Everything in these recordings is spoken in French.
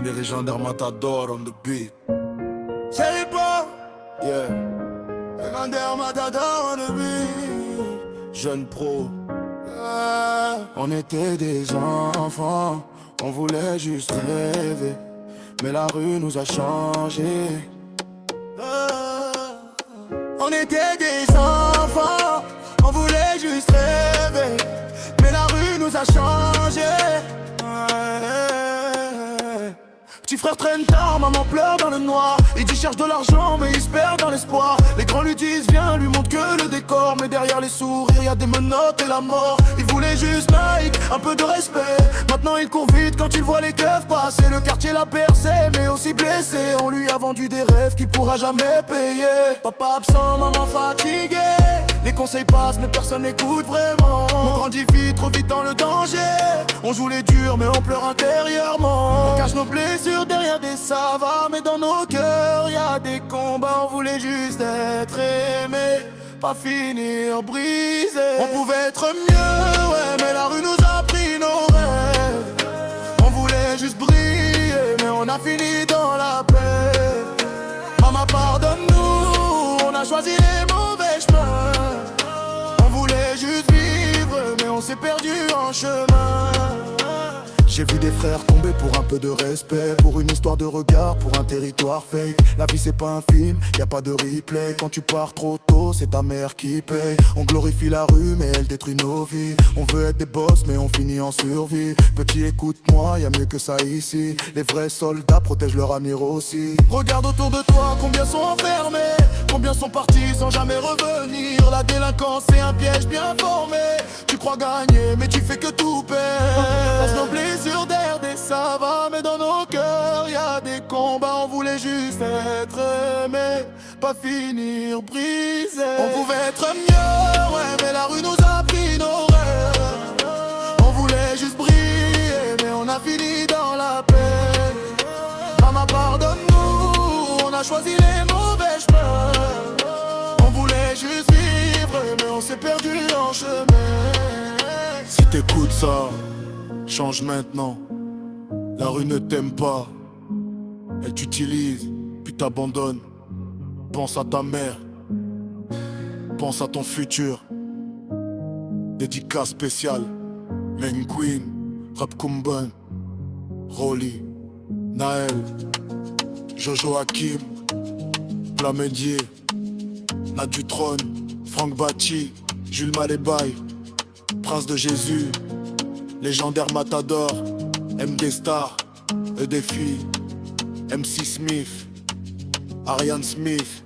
les légendaires Matador on the beat. C'est pas Yeah, légendaire Matador on the beat. jeune pro. On était des enfants, on voulait juste rêver, mais la rue nous a changé. On était des enfants, on voulait juste rêver, mais la rue nous a changé. Petit frère traîne tard, maman pleure dans le noir. Il dit cherche de l'argent mais il se perd dans l'espoir. Les grands lui disent viens, lui montre que le décor, mais derrière les sourires y'a des menottes et la mort. Il voulait juste Nike, un peu de respect. Maintenant il court vite quand il voit les keufs passer. Le quartier l'a percé mais aussi blessé. On lui a vendu des rêves qu'il pourra jamais payer. Papa absent, maman fatiguée. Les conseils passent mais personne n'écoute vraiment. On grandit vite, trop vite dans le danger. On joue les durs mais on pleure intérieurement. On cache nos blessures derrière des savanes, mais dans nos cœurs y'a des combats. On voulait juste être aimé, pas finir brisé. On pouvait être mieux, ouais, mais la rue nous a pris nos rêves. On voulait juste briller, mais on a fini dans la paix. Maman pardonne-nous, on a choisi les mauvais chemins. On voulait juste vivre, mais on s'est perdu en chemin. J'ai vu des frères tomber pour un peu de respect, pour une histoire de regard, pour un territoire fake. La vie c'est pas un film, y a pas de replay. Quand tu pars trop tôt, c'est ta mère qui paye. On glorifie la rue mais elle détruit nos vies. On veut être des boss mais on finit en survie. Petit écoute-moi, y a mieux que ça ici. Les vrais soldats protègent leur avenir aussi. Regarde autour de toi, combien sont enfermés, combien sont partis sans jamais revenir. La délinquance c'est un piège bien formé. Tu crois gagner mais tu fais que tout perdre. Laisse nos blessures derrière des savanes, mais dans nos cœurs y'a des combats. On voulait juste être aimé, pas finir brisé. On pouvait être mieux, ouais, mais la rue nous a pris nos rêves. On voulait juste briller, mais on a fini dans la paix. Maman pardonne-nous, on a choisi les mauvais chemins. On voulait juste vivre, mais on s'est perdu en chemin. Si t'écoutes ça, change maintenant. La rue ne t'aime pas, elle t'utilise, puis t'abandonne. Pense à ta mère, pense à ton futur. Dédicace spéciale, Main Queen, Rap Kumban, Rolly, Naël, Jojo Hakim, Plamedier, Nat Dutron, Franck Bati, Jules Malébay, Prince de Jésus, légendaire Matador, MD Star, EDFI, MC Smith, Ariane Smith,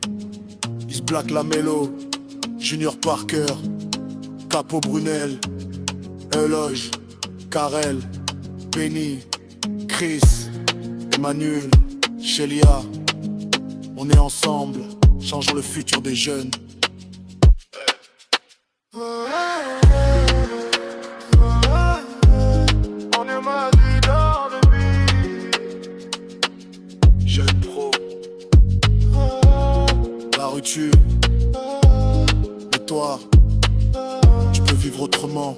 Is Black Lamelo, Junior Parker, Capo Brunel, Eloge, Karel, Benny, Chris, Emmanuel, Shelia. On est ensemble, changeons le futur des jeunes. Jeune pro, la rue tue, mais toi, tu peux vivre autrement.